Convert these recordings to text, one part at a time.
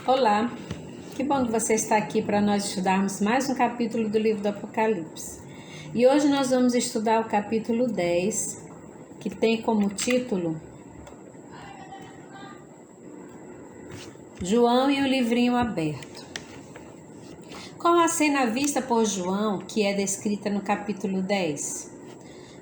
Olá, que bom que você está aqui para nós estudarmos mais um capítulo do livro do Apocalipse. E hoje nós vamos estudar o capítulo 10, que tem como título João e o livrinho aberto. Com a cena vista por João, que é descrita no capítulo 10,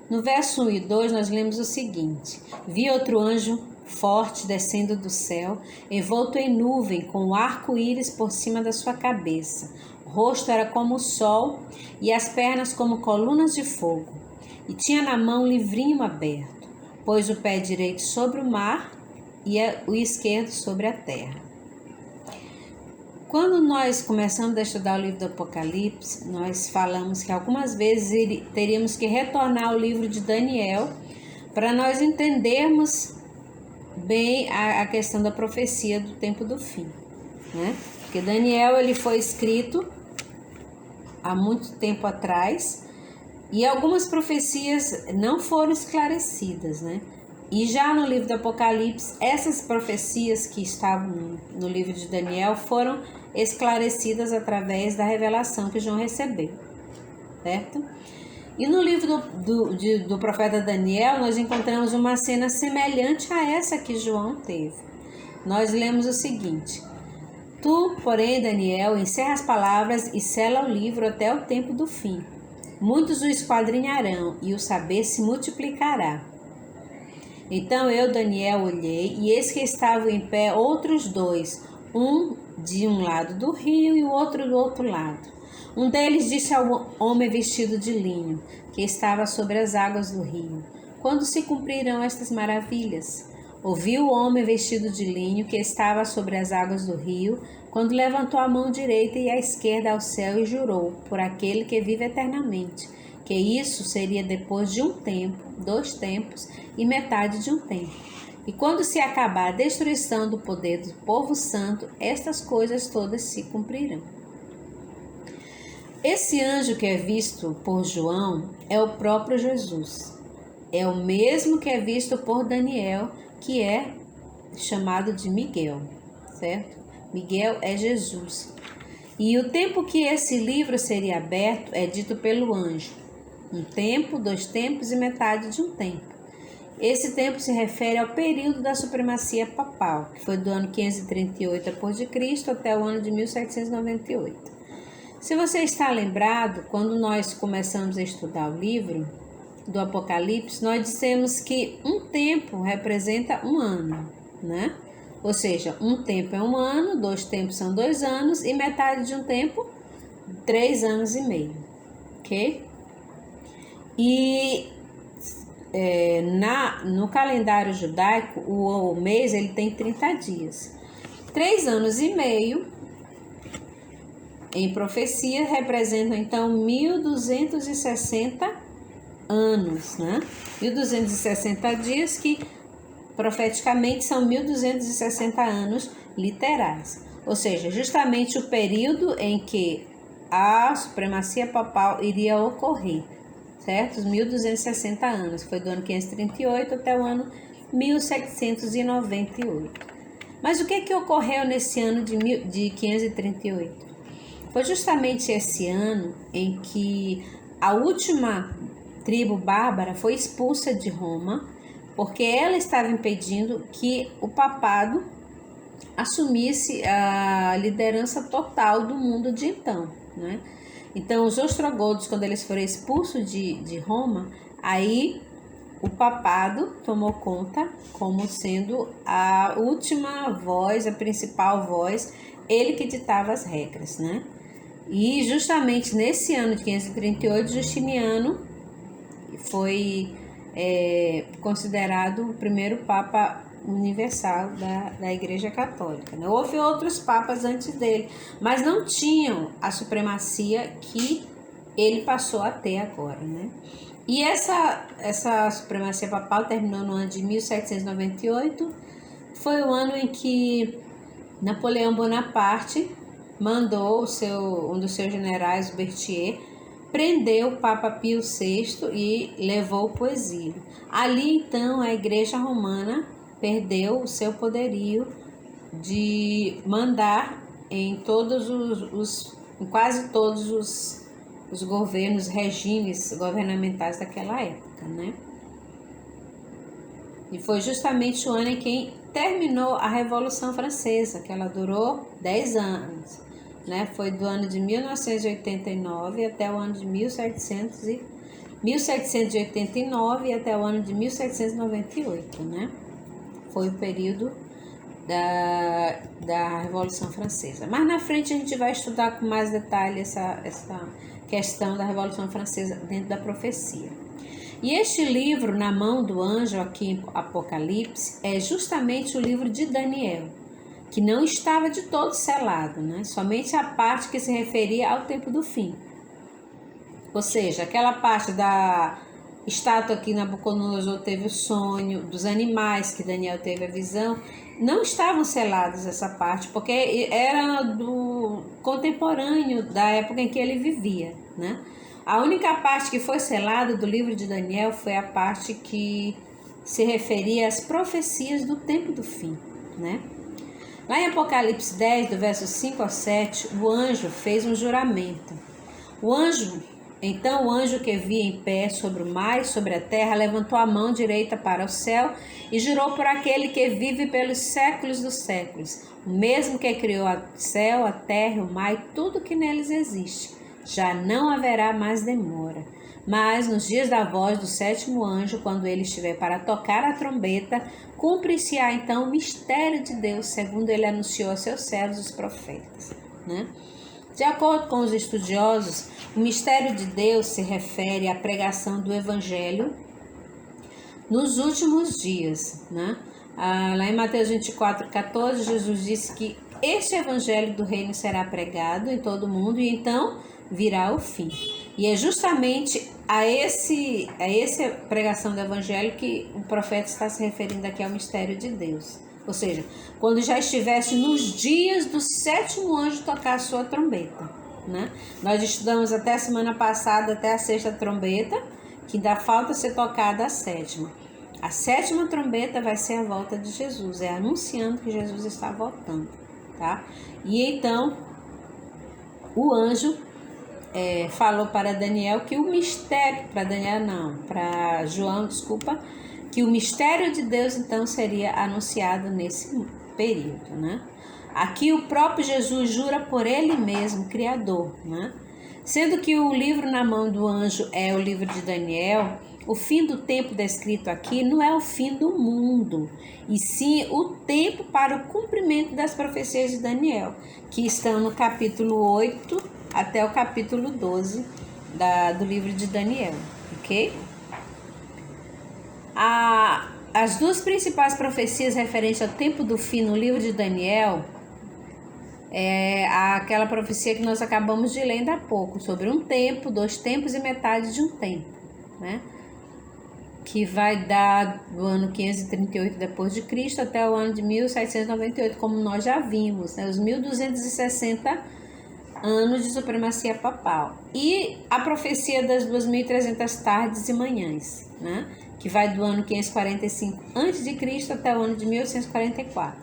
no verso 1 e 2 nós lemos o seguinte: Vi outro anjo forte descendo do céu, envolto em nuvem, com um arco-íris por cima da sua cabeça. O rosto era como o sol e as pernas como colunas de fogo. E tinha na mão um livrinho aberto, pôs o pé direito sobre o mar e o esquerdo sobre a terra. Quando nós começamos a estudar o livro do Apocalipse, nós falamos que algumas vezes teríamos que retornar ao livro de Daniel para nós entendermos bem a questão da profecia do tempo do fim, né? Porque Daniel ele foi escrito há muito tempo atrás e algumas profecias não foram esclarecidas, né? E já no livro do Apocalipse, essas profecias que estavam no livro de Daniel foram esclarecidas através da revelação que João recebeu, certo? E no livro do profeta Daniel, nós encontramos uma cena semelhante a essa que João teve. Nós lemos o seguinte: Tu, porém, Daniel, encerra as palavras e sela o livro até o tempo do fim. Muitos o esquadrinharão e o saber se multiplicará. Então eu, Daniel, olhei, e eis que estavam em pé outros dois, um de um lado do rio e o outro do outro lado. Um deles disse ao homem vestido de linho, que estava sobre as águas do rio: Quando se cumprirão estas maravilhas? Ouviu o homem vestido de linho, que estava sobre as águas do rio, quando levantou a mão direita e a esquerda ao céu e jurou, por aquele que vive eternamente, que isso seria depois de um tempo, 2 tempos e metade de um tempo. E quando se acabar a destruição do poder do povo santo, estas coisas todas se cumprirão. Esse anjo que é visto por João é o próprio Jesus. É o mesmo que é visto por Daniel, que é chamado de Miguel, certo? Miguel é Jesus. E o tempo que esse livro seria aberto é dito pelo anjo: 1 tempo, 2 tempos e metade de um tempo. Esse tempo se refere ao período da supremacia papal, que foi do ano 538 a.C. até o ano de 1798. Se você está lembrado, quando nós começamos a estudar o livro do Apocalipse, nós dissemos que um tempo representa um ano, né? Ou seja, um tempo é um ano, 2 tempos são 2 anos e metade de um tempo, 3 anos e meio, ok? E no calendário judaico, o mês ele tem 30 dias. 3 anos e meio em profecia representam então 1260 anos, né? 1260 dias que profeticamente são 1260 anos literais. Ou seja, justamente o período em que a supremacia papal iria ocorrer, certo? Os 1260 anos, foi do ano 538 até o ano 1798. Mas o que ocorreu nesse ano de 538? Foi justamente esse ano em que a última tribo bárbara foi expulsa de Roma, porque ela estava impedindo que o papado assumisse a liderança total do mundo de então, né? Então, os ostrogodos, quando eles foram expulsos de Roma, aí o papado tomou conta como sendo a última voz, a principal voz, ele que ditava as regras, né? E justamente nesse ano de 538, Justiniano foi considerado o primeiro Papa universal da Igreja Católica, né? Houve outros papas antes dele, mas não tinham a supremacia que ele passou a ter agora, né? E essa supremacia papal terminou no ano de 1798, foi o ano em que Napoleão Bonaparte mandou um dos seus generais, o Berthier, prender o Papa Pio VI e levou para o exílio. Ali, então, a Igreja Romana perdeu o seu poderio de mandar em quase todos os governos, regimes governamentais daquela época, né? E foi justamente o ano em que terminou a Revolução Francesa, que ela durou 10 anos, né? Foi do ano de 1989 até o ano de 1789 até o ano de 1798, né? Foi o período da Revolução Francesa. Mas na frente a gente vai estudar com mais detalhe essa questão da Revolução Francesa dentro da profecia. E este livro, Na Mão do Anjo, aqui em Apocalipse, é justamente o livro de Daniel, que não estava de todo selado, né? Somente a parte que se referia ao tempo do fim. Ou seja, aquela parte da estátua que Nabucodonosor teve o sonho, dos animais que Daniel teve a visão, não estavam selados essa parte, porque era do contemporâneo da época em que ele vivia, né? A única parte que foi selada do livro de Daniel foi a parte que se referia às profecias do tempo do fim, né? Lá em Apocalipse 10, do verso 5 ao 7, o anjo fez um juramento. Então o anjo que via em pé sobre o mar e sobre a terra levantou a mão direita para o céu e jurou por aquele que vive pelos séculos dos séculos, o mesmo que criou o céu, a terra, o mar e tudo que neles existe. Já não haverá mais demora. Mas nos dias da voz do sétimo anjo, quando ele estiver para tocar a trombeta, cumprir-se-á então o mistério de Deus, segundo ele anunciou a seus servos os profetas, né? De acordo com os estudiosos, o mistério de Deus se refere à pregação do Evangelho nos últimos dias, né? Lá em Mateus 24:14, Jesus disse que este Evangelho do Reino será pregado em todo o mundo e então virá o fim. E é justamente a essa pregação do Evangelho que o profeta está se referindo aqui ao mistério de Deus. Ou seja, quando já estivesse nos dias do sétimo anjo tocar a sua trombeta, né? Nós estudamos até a semana passada, até a sexta trombeta, que ainda falta ser tocada a sétima. A sétima trombeta vai ser a volta de Jesus, é anunciando que Jesus está voltando, tá? E então, o anjo falou para Daniel que o mistério, para João, que o mistério de Deus então seria anunciado nesse período, né? Aqui o próprio Jesus jura por ele mesmo, Criador, né? Sendo que o livro Na Mão do Anjo é o livro de Daniel, o fim do tempo descrito aqui não é o fim do mundo, e sim o tempo para o cumprimento das profecias de Daniel, que estão no capítulo 8 até o capítulo 12 do livro de Daniel, ok? As duas principais profecias referentes ao tempo do fim no livro de Daniel é aquela profecia que nós acabamos de ler ainda há pouco, sobre um tempo, 2 tempos e metade de um tempo, né? Que vai dar do ano 538 depois de Cristo até o ano de 1798, como nós já vimos, né? Os 1260 anos de supremacia papal. E a profecia das 2300 tardes e manhãs, né? Que vai do ano 545 a.C. até o ano de 1844.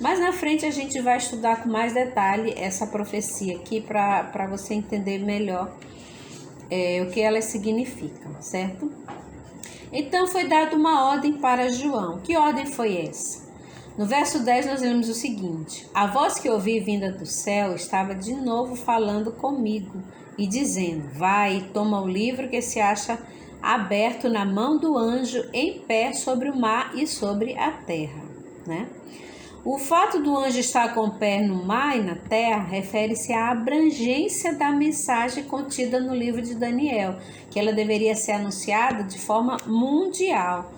Mas na frente a gente vai estudar com mais detalhe essa profecia aqui para você entender melhor o que elas significam, certo? Então foi dada uma ordem para João. Que ordem foi essa? No verso 10 nós lemos o seguinte: a voz que ouvi vinda do céu estava de novo falando comigo e dizendo: vai e toma o livro que se acha aberto na mão do anjo em pé sobre o mar e sobre a terra, né? O fato do anjo estar com o pé no mar e na terra refere-se à abrangência da mensagem contida no livro de Daniel, que ela deveria ser anunciada de forma mundial.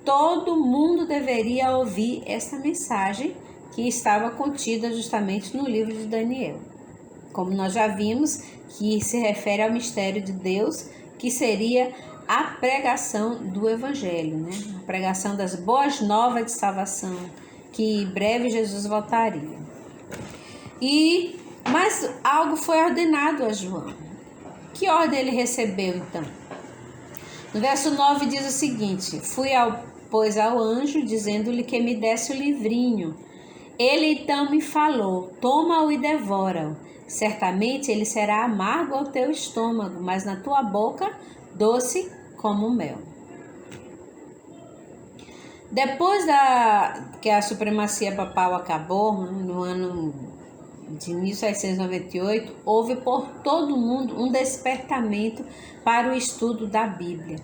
Todo mundo deveria ouvir essa mensagem que estava contida justamente no livro de Daniel. Como nós já vimos, que se refere ao mistério de Deus, que seria a pregação do Evangelho, né? A pregação das boas novas de salvação, que em breve Jesus voltaria. Mas algo foi ordenado a João. Que ordem ele recebeu então? No verso 9 diz o seguinte: fui pois ao anjo, dizendo-lhe que me desse o livrinho. Ele então me falou: toma-o e devora-o. Certamente ele será amargo ao teu estômago, mas na tua boca doce como mel. Depois que a supremacia papal acabou, no ano de 1798, houve por todo o mundo um despertamento para o estudo da Bíblia.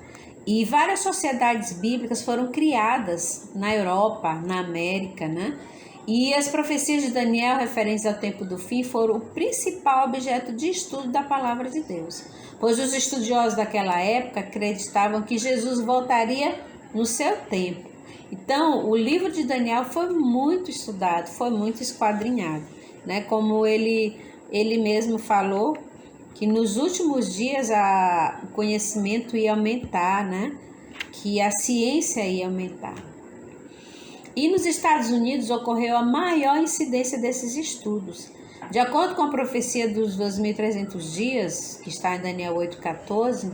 E várias sociedades bíblicas foram criadas na Europa, na América, né? E as profecias de Daniel referentes ao tempo do fim foram o principal objeto de estudo da palavra de Deus, pois os estudiosos daquela época acreditavam que Jesus voltaria no seu tempo. Então, o livro de Daniel foi muito estudado, foi muito esquadrinhado, né? Como ele mesmo falou, que nos últimos dias o conhecimento ia aumentar, né? Que a ciência ia aumentar. E nos Estados Unidos ocorreu a maior incidência desses estudos. De acordo com a profecia dos 2.300 dias, que está em Daniel 8,14,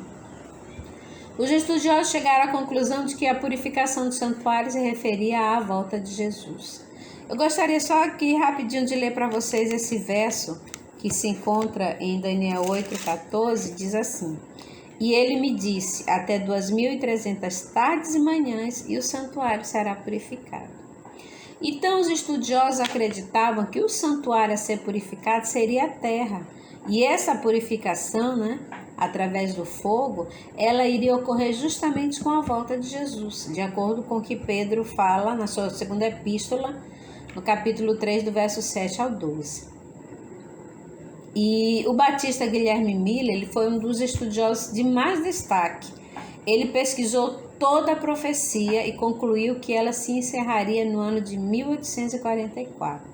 os estudiosos chegaram à conclusão de que a purificação do santuário se referia à volta de Jesus. Eu gostaria só aqui rapidinho de ler para vocês esse verso que se encontra em Daniel 8,14, diz assim: e ele me disse, até 2.300 tardes e manhãs, e o santuário será purificado. Então os estudiosos acreditavam que o santuário a ser purificado seria a terra. E essa purificação, né, através do fogo, ela iria ocorrer justamente com a volta de Jesus, de acordo com o que Pedro fala na sua segunda epístola, no capítulo 3, do verso 7 ao 12. E o batista Guilherme Miller, ele foi um dos estudiosos de mais destaque. Ele pesquisou toda a profecia e concluiu que ela se encerraria no ano de 1844.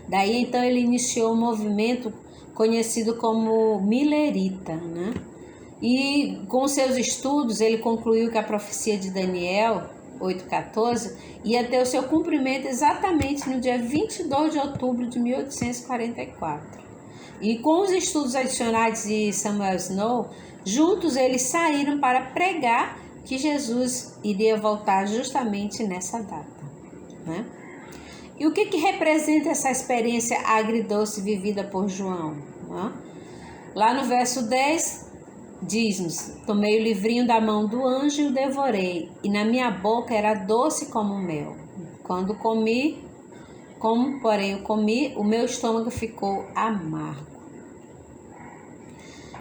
Daí então ele iniciou um movimento conhecido como Millerita, né? E com seus estudos ele concluiu que a profecia de Daniel 8,14 ia ter o seu cumprimento exatamente no dia 22 de outubro de 1844. E com os estudos adicionais de Samuel Snow, juntos eles saíram para pregar que Jesus iria voltar justamente nessa data, né? E o que representa essa experiência agridoce vivida por João, né? Lá no verso 10, diz-nos: tomei o livrinho da mão do anjo e o devorei, e na minha boca era doce como mel. Quando comi, porém eu comi, o meu estômago ficou amargo.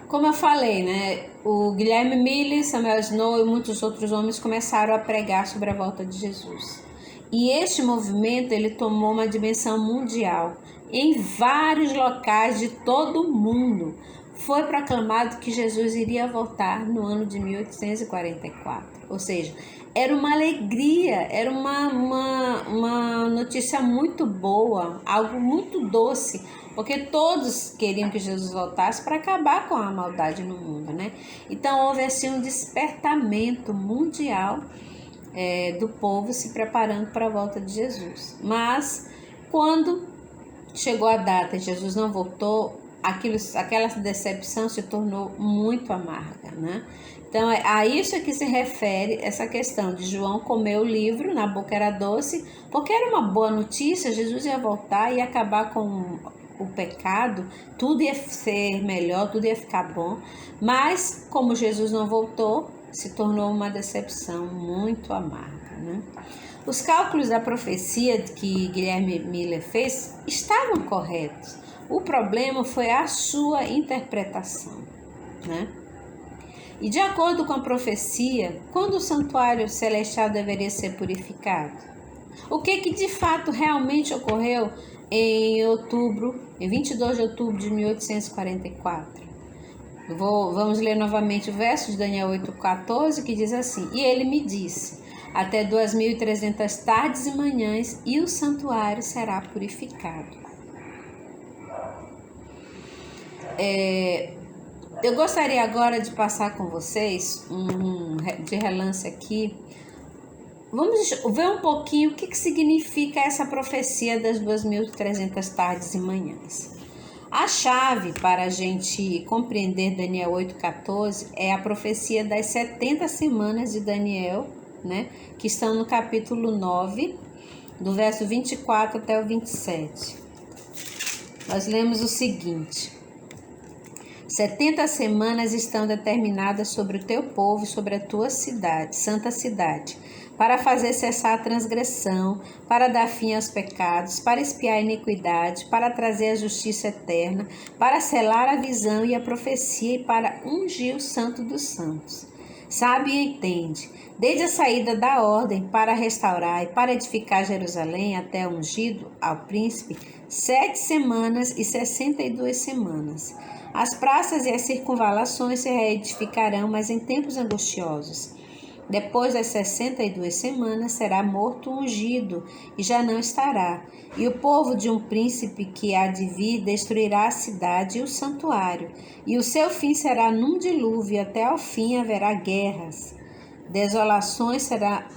Como eu falei, né, o Guilherme Miller, Samuel Snow e muitos outros homens começaram a pregar sobre a volta de Jesus. E este movimento ele tomou uma dimensão mundial. Em vários locais de todo o mundo foi proclamado que Jesus iria voltar no ano de 1844. Ou seja, era uma alegria, era uma notícia muito boa, algo muito doce, porque todos queriam que Jesus voltasse para acabar com a maldade no mundo, né? Então houve assim um despertamento mundial do povo se preparando para a volta de Jesus. Mas quando chegou a data e Jesus não voltou, aquela decepção se tornou muito amarga, né? Então a isso que se refere essa questão de João comer o livro, na boca era doce, porque era uma boa notícia, Jesus ia voltar e ia acabar com o pecado, tudo ia ser melhor, tudo ia ficar bom. Mas como Jesus não voltou, se tornou uma decepção muito amarga, né? Os cálculos da profecia que Guilherme Miller fez estavam corretos. O problema foi a sua interpretação, né? E de acordo com a profecia, quando o santuário celestial deveria ser purificado? O que de fato realmente ocorreu em 22 de outubro de 1844? Vamos ler novamente o verso de Daniel 8,14, que diz assim: e ele me disse, até 2.300 tardes e manhãs, e o santuário será purificado. Eu gostaria agora de passar com vocês, de relance aqui, vamos ver um pouquinho o que significa essa profecia das 2.300 tardes e manhãs. A chave para a gente compreender Daniel 8,14 é a profecia das 70 semanas de Daniel, né, que estão no capítulo 9, do verso 24 até o 27. Nós lemos o seguinte: 70 semanas estão determinadas sobre o teu povo e sobre a tua cidade, santa cidade, para fazer cessar a transgressão, para dar fim aos pecados, para expiar a iniquidade, para trazer a justiça eterna, para selar a visão e a profecia e para ungir o santo dos santos. Sabe e entende, desde a saída da ordem para restaurar e para edificar Jerusalém até ungido ao príncipe, 7 semanas e 62 semanas. As praças e as circunvalações se reedificarão, mas em tempos angustiosos. Depois das 62 semanas será morto o ungido e já não estará. E o povo de um príncipe que há de vir destruirá a cidade e o santuário. E o seu fim será num dilúvio, e até ao fim haverá guerras. Desolações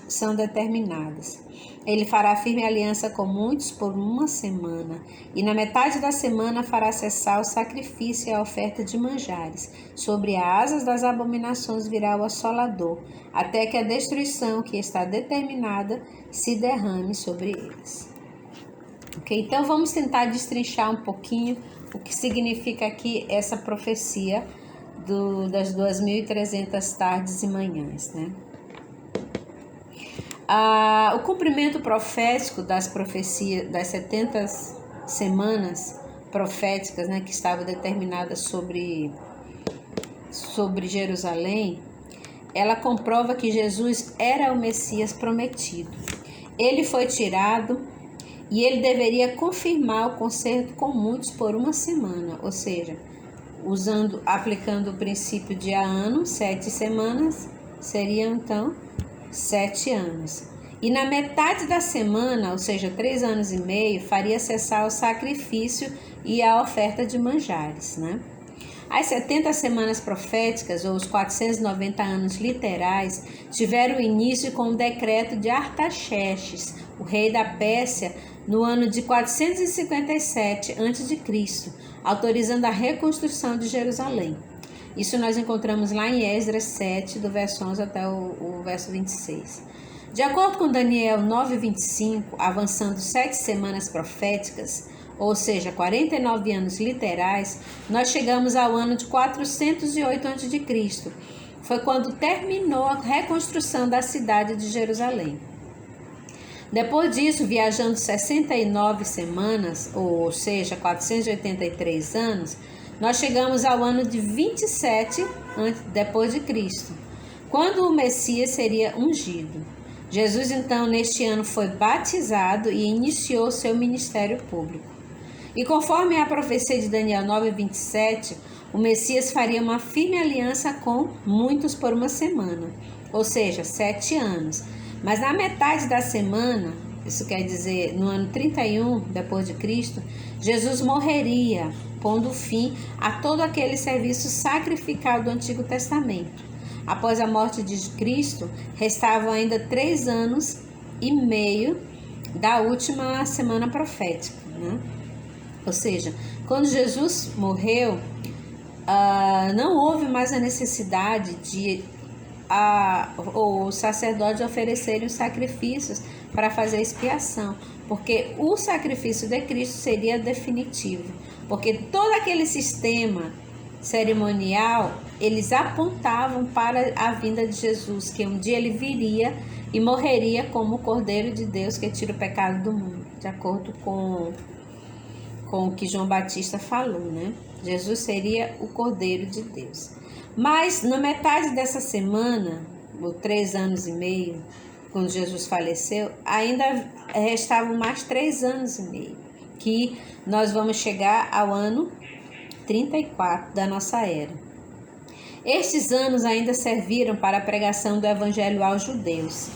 são determinadas. Ele fará firme aliança com muitos por 1 semana, e na metade da semana fará cessar o sacrifício e a oferta de manjares. Sobre as asas das abominações virá o assolador, até que a destruição que está determinada se derrame sobre eles. Ok? Então vamos tentar destrinchar um pouquinho o que significa aqui essa profecia das 2.300 tardes e manhãs, né? O cumprimento profético das profecias, das 70 semanas proféticas, né, que estavam determinadas sobre Jerusalém, ela comprova que Jesus era o Messias prometido. Ele foi tirado e ele deveria confirmar o concerto com muitos por 1 semana, ou seja, aplicando o princípio de ano, 7 semanas, seriam então 7 anos. E na metade da semana, ou seja, 3 anos e meio, faria cessar o sacrifício e a oferta de manjares, né? As 70 semanas proféticas, ou os 490 anos literais, tiveram início com o decreto de Artaxerxes, o rei da Pérsia, no ano de 457 a.C., autorizando a reconstrução de Jerusalém. Isso nós encontramos lá em Esdras 7, do verso 11 até o verso 26. De acordo com Daniel 9:25, avançando 7 semanas proféticas, ou seja, 49 anos literais, nós chegamos ao ano de 408 a.C. Foi quando terminou a reconstrução da cidade de Jerusalém. Depois disso, viajando 69 semanas, ou seja, 483 anos, nós chegamos ao ano de 27 depois de Cristo, quando o Messias seria ungido. Jesus, então, neste ano foi batizado e iniciou seu ministério público. E conforme a profecia de Daniel 9:27, o Messias faria uma firme aliança com muitos por 1 semana, ou seja, 7 anos. Mas na metade da semana, isso quer dizer no ano 31 depois de Cristo, Jesus morreria, pondo fim a todo aquele serviço sacrificial do Antigo Testamento. Após a morte de Cristo, restavam ainda 3 anos e meio da última semana profética, né? Ou seja, quando Jesus morreu, não houve mais a necessidade de os sacerdotes oferecerem os sacrifícios para fazer expiação, porque o sacrifício de Cristo seria definitivo, porque todo aquele sistema cerimonial, eles apontavam para a vinda de Jesus, que um dia ele viria e morreria como o Cordeiro de Deus que tira o pecado do mundo, de acordo com o que João Batista falou, né? Jesus seria o Cordeiro de Deus. Mas na metade dessa semana, ou 3 anos e meio, quando Jesus faleceu, ainda restavam mais 3 anos e meio, que nós vamos chegar ao ano 34 da nossa era. Estes anos ainda serviram para a pregação do evangelho aos judeus.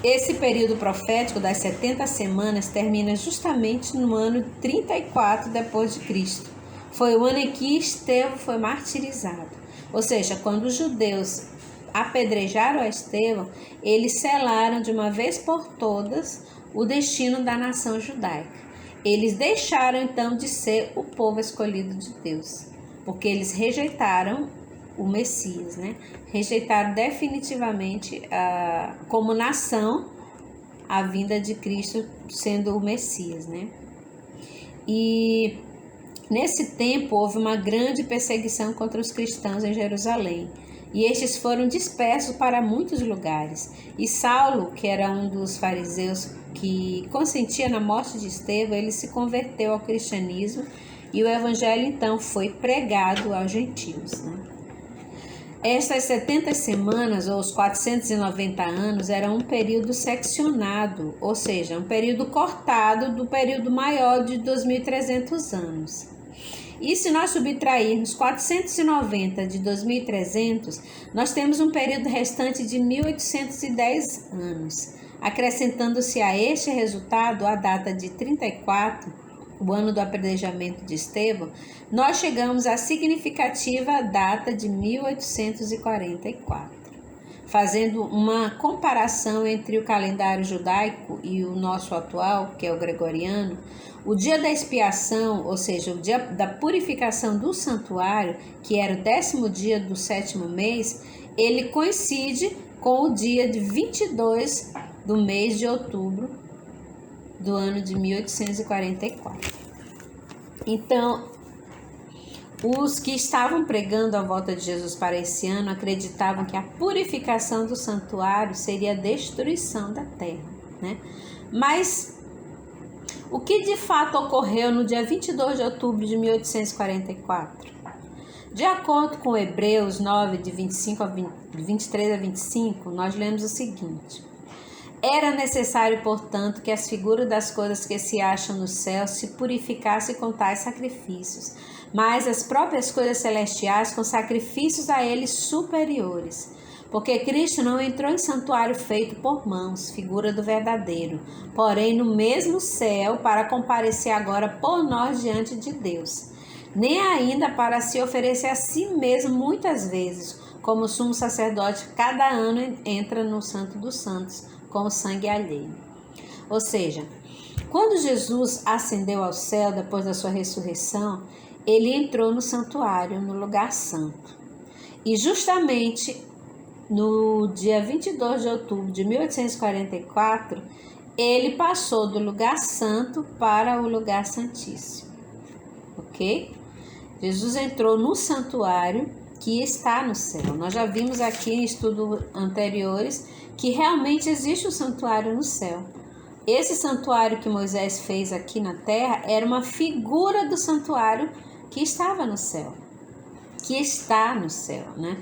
Esse período profético das 70 semanas termina justamente no ano 34 depois de Cristo. Foi o ano em que Estevão foi martirizado. Ou seja, quando os judeus apedrejaram a Estevão, eles selaram de uma vez por todas o destino da nação judaica. Eles deixaram então de ser o povo escolhido de Deus, porque eles rejeitaram o Messias, né? Rejeitaram definitivamente como nação a vinda de Cristo sendo o Messias, né? E nesse tempo houve uma grande perseguição contra os cristãos em Jerusalém, e estes foram dispersos para muitos lugares. E Saulo, que era um dos fariseus que consentia na morte de Estevão, ele se converteu ao cristianismo, e o evangelho então foi pregado aos gentios, né? Estas 70 semanas, ou os 490 anos, eram um período seccionado, ou seja, um período cortado do período maior de 2.300 anos. E se nós subtrairmos 490 de 2.300, nós temos um período restante de 1.810 anos. Acrescentando-se a este resultado a data de 34, o ano do apedrejamento de Estevão, nós chegamos à significativa data de 1844. Fazendo uma comparação entre o calendário judaico e o nosso atual, que é o gregoriano, o dia da expiação, ou seja, o dia da purificação do santuário, que era o 10º dia do 7º mês, ele coincide com o dia de 22 do mês de outubro do ano de 1844. Então, os que estavam pregando a volta de Jesus para esse ano acreditavam que a purificação do santuário seria a destruição da terra, né? Mas o que de fato ocorreu no dia 22 de outubro de 1844? De acordo com Hebreus 9, de 23 a 25, nós lemos o seguinte: era necessário, portanto, que as figuras das coisas que se acham no céu se purificassem com tais sacrifícios, mas as próprias coisas celestiais com sacrifícios a eles superiores. Porque Cristo não entrou em santuário feito por mãos, figura do verdadeiro, porém no mesmo céu, para comparecer agora por nós diante de Deus. Nem ainda para se oferecer a si mesmo muitas vezes, como o sumo sacerdote cada ano entra no Santo dos Santos, com o sangue alheio. Ou seja, quando Jesus ascendeu ao céu depois da sua ressurreição, ele entrou no santuário, no lugar santo. E justamente no dia 22 de outubro de 1844, ele passou do lugar santo para o lugar santíssimo. Ok? Jesus entrou no santuário que está no céu. Nós já vimos aqui em estudos anteriores que realmente existe um santuário no céu. Esse santuário que Moisés fez aqui na terra era uma figura do santuário que estava no céu, que está no céu, né?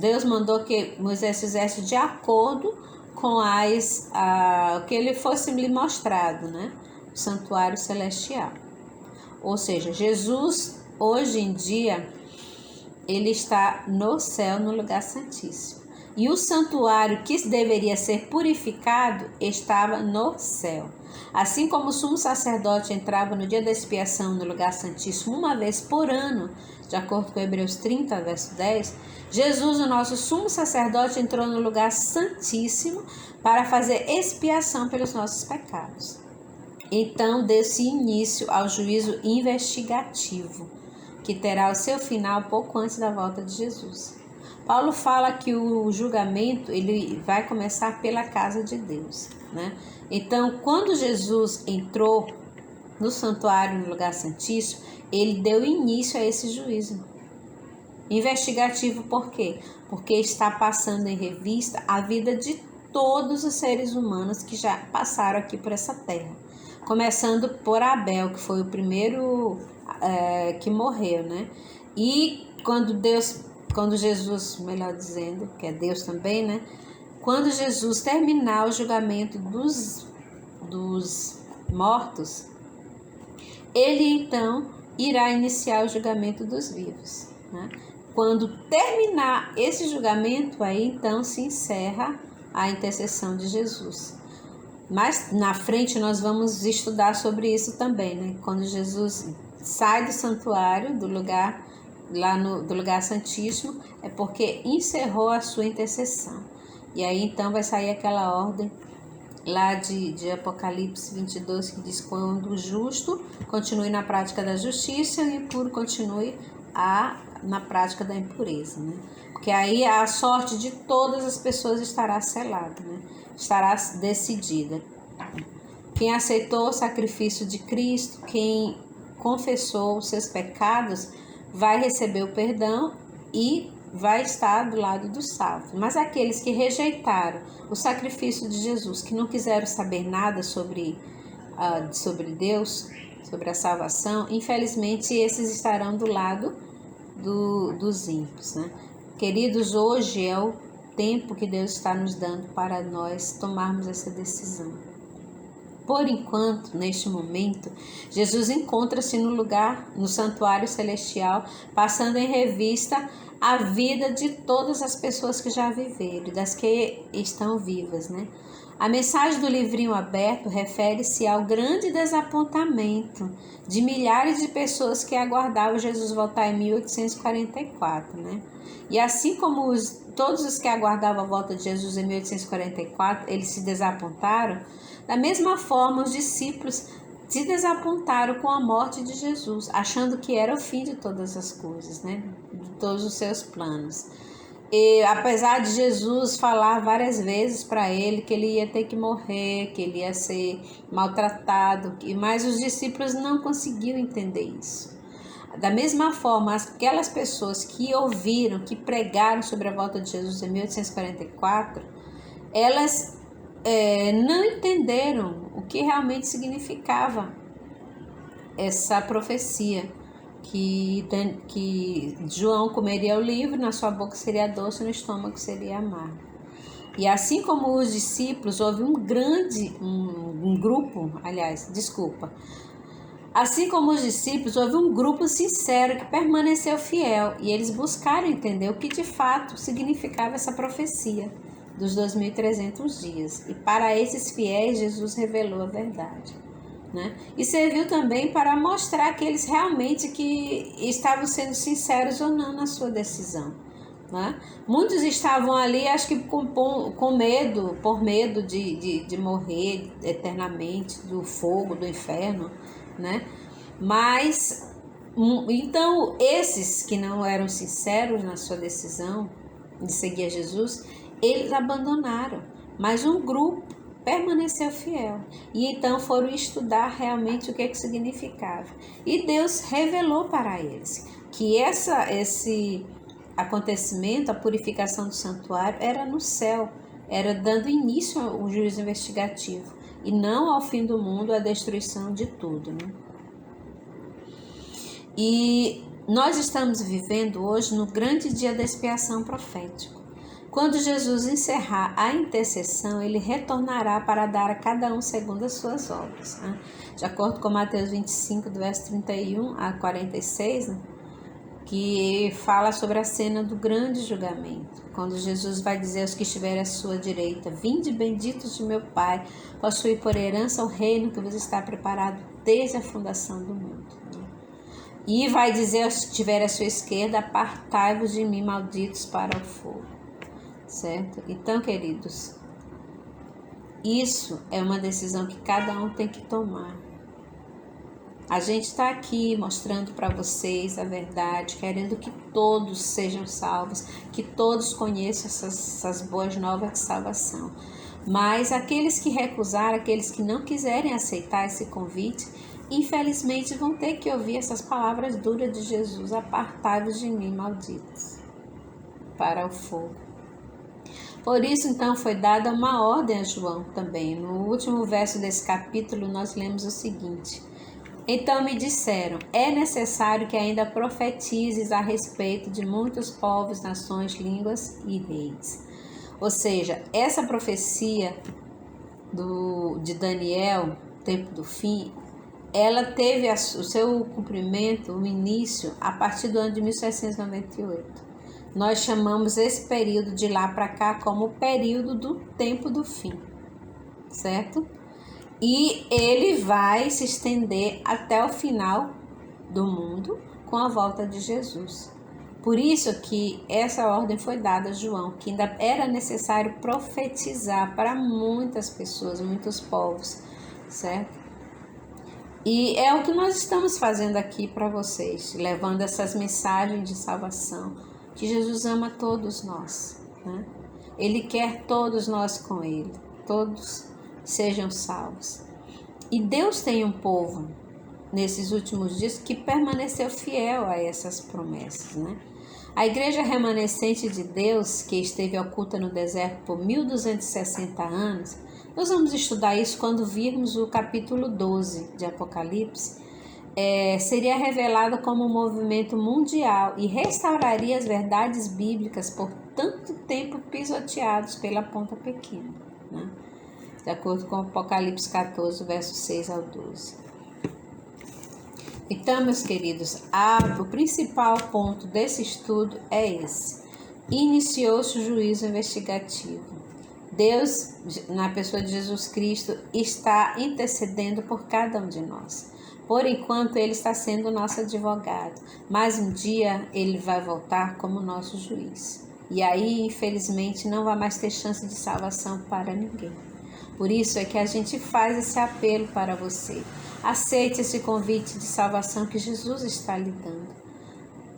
Deus mandou que Moisés fizesse de acordo com o que ele fosse lhe mostrado, né? O santuário celestial. Ou seja, Jesus, hoje em dia, ele está no céu, no lugar santíssimo. E o santuário que deveria ser purificado estava no céu. Assim como o sumo sacerdote entrava no dia da expiação no lugar santíssimo uma vez por ano, de acordo com Hebreus 30, verso 10, Jesus, o nosso sumo sacerdote, entrou no lugar santíssimo para fazer expiação pelos nossos pecados. Então, deu-se início ao juízo investigativo, que terá o seu final pouco antes da volta de Jesus. Paulo fala que o julgamento ele vai começar pela casa de Deus, né? Então, quando Jesus entrou no santuário, no lugar santíssimo, ele deu início a esse juízo investigativo. Por quê? Porque está passando em revista a vida de todos os seres humanos que já passaram aqui por essa terra, começando por Abel, que foi o primeiro que morreu, né? E quando Jesus, melhor dizendo, que é Deus também, né? Quando Jesus terminar o julgamento dos mortos, ele então irá iniciar o julgamento dos vivos, né? Quando terminar esse julgamento, aí então se encerra a intercessão de Jesus. Mas na frente nós vamos estudar sobre isso também, né? Quando Jesus sai do santuário, do lugar santíssimo, é porque encerrou a sua intercessão. E aí então vai sair aquela ordem lá de Apocalipse 22, que diz: quando o justo continue na prática da justiça e o impuro continue na prática da impureza, né? Porque aí a sorte de todas as pessoas estará selada, né? estará decidida. Quem aceitou o sacrifício de Cristo, quem confessou os seus pecados, vai receber o perdão e vai estar do lado dos salvos. Mas aqueles que rejeitaram o sacrifício de Jesus, que não quiseram saber nada sobre Deus, sobre a salvação, infelizmente esses estarão do lado dos ímpios, né? Queridos, hoje é o tempo que Deus está nos dando para nós tomarmos essa decisão. Por enquanto, neste momento, Jesus encontra-se no lugar, no santuário celestial, passando em revista a vida de todas as pessoas que já viveram, das que estão vivas, né? A mensagem do livrinho aberto refere-se ao grande desapontamento de milhares de pessoas que aguardavam Jesus voltar em 1844, né? E assim como todos os que aguardavam a volta de Jesus em 1844, eles se desapontaram, da mesma forma os discípulos se desapontaram com a morte de Jesus, achando que era o fim de todas as coisas, né? De todos os seus planos. E apesar de Jesus falar várias vezes para ele que ele ia ter que morrer, que ele ia ser maltratado, mas os discípulos não conseguiam entender isso. Da mesma forma, aquelas pessoas que ouviram, que pregaram sobre a volta de Jesus em 1844, elas não entenderam o que realmente significava essa profecia, que João comeria o livro, na sua boca seria doce, no estômago seria amargo. E assim como os discípulos, houve Assim como os discípulos, houve um grupo sincero que permaneceu fiel e eles buscaram entender o que de fato significava essa profecia dos 2.300 dias. E para esses fiéis, Jesus revelou a verdade, né? E serviu também para mostrar aqueles realmente que estavam sendo sinceros ou não na sua decisão, né? Muitos estavam ali, acho que com medo, por medo de morrer eternamente, do fogo, do inferno, né? Mas, então, esses que não eram sinceros na sua decisão de seguir a Jesus, eles abandonaram, mas um grupo permaneceu fiel. E então foram estudar realmente o que significava. E Deus revelou para eles que esse acontecimento, a purificação do santuário, era no céu, era dando início ao juízo investigativo, e não ao fim do mundo, a destruição de tudo, né? E nós estamos vivendo hoje no grande dia da expiação profética. Quando Jesus encerrar a intercessão, ele retornará para dar a cada um segundo as suas obras, né? De acordo com Mateus 25, do verso 31 a 46, né? Que fala sobre a cena do grande julgamento, quando Jesus vai dizer aos que estiverem à sua direita: vinde benditos de meu Pai, possuí por herança o reino que vos está preparado desde a fundação do mundo. E vai dizer aos que estiverem à sua esquerda: apartai-vos de mim, malditos, para o fogo. Certo? Então, queridos, isso é uma decisão que cada um tem que tomar. A gente está aqui mostrando para vocês a verdade, querendo que todos sejam salvos, que todos conheçam essas boas novas de salvação. Mas aqueles que recusaram, aqueles que não quiserem aceitar esse convite, infelizmente vão ter que ouvir essas palavras duras de Jesus: apartai-vos de mim, malditos, para o fogo. Por isso, então, foi dada uma ordem a João também. No último verso desse capítulo, nós lemos o seguinte: então me disseram, é necessário que ainda profetizes a respeito de muitos povos, nações, línguas e reis. Ou seja, essa profecia de Daniel, tempo do fim, ela teve o seu cumprimento, o início, a partir do ano de 1798. Nós chamamos esse período de lá para cá como o período do tempo do fim, certo? E ele vai se estender até o final do mundo com a volta de Jesus. Por isso que essa ordem foi dada a João, que ainda era necessário profetizar para muitas pessoas, muitos povos, certo? E é o que nós estamos fazendo aqui para vocês, levando essas mensagens de salvação, que Jesus ama todos nós, né? Ele quer todos nós com ele. todos sejam salvos. E Deus tem um povo nesses últimos dias que permaneceu fiel a essas promessas, né? A igreja remanescente de Deus, que esteve oculta no deserto por 1260 anos, nós vamos estudar isso quando virmos o capítulo 12 de Apocalipse, seria revelada como um movimento mundial e restauraria as verdades bíblicas por tanto tempo pisoteados pela ponta pequena, né? De acordo com Apocalipse 14, versos 6 ao 12. Então, meus queridos, o principal ponto desse estudo é esse. Iniciou-se o juízo investigativo. Deus, na pessoa de Jesus Cristo, está intercedendo por cada um de nós. Por enquanto, Ele está sendo nosso advogado, mas um dia Ele vai voltar como nosso juiz. E aí, infelizmente, não vai mais ter chance de salvação para ninguém. Por isso é que a gente faz esse apelo para você. Aceite esse convite de salvação que Jesus está lhe dando.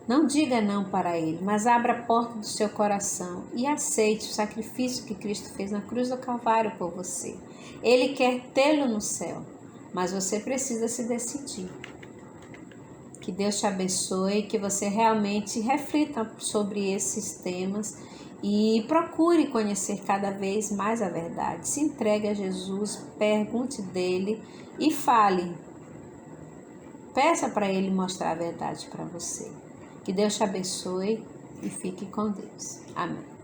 Não diga não para Ele, mas abra a porta do seu coração e aceite o sacrifício que Cristo fez na cruz do Calvário por você. Ele quer tê-lo no céu, mas você precisa se decidir. Que Deus te abençoe, que você realmente reflita sobre esses temas e procure conhecer cada vez mais a verdade. Se entregue a Jesus, pergunte dele e fale. Peça para ele mostrar a verdade para você. Que Deus te abençoe e fique com Deus. Amém.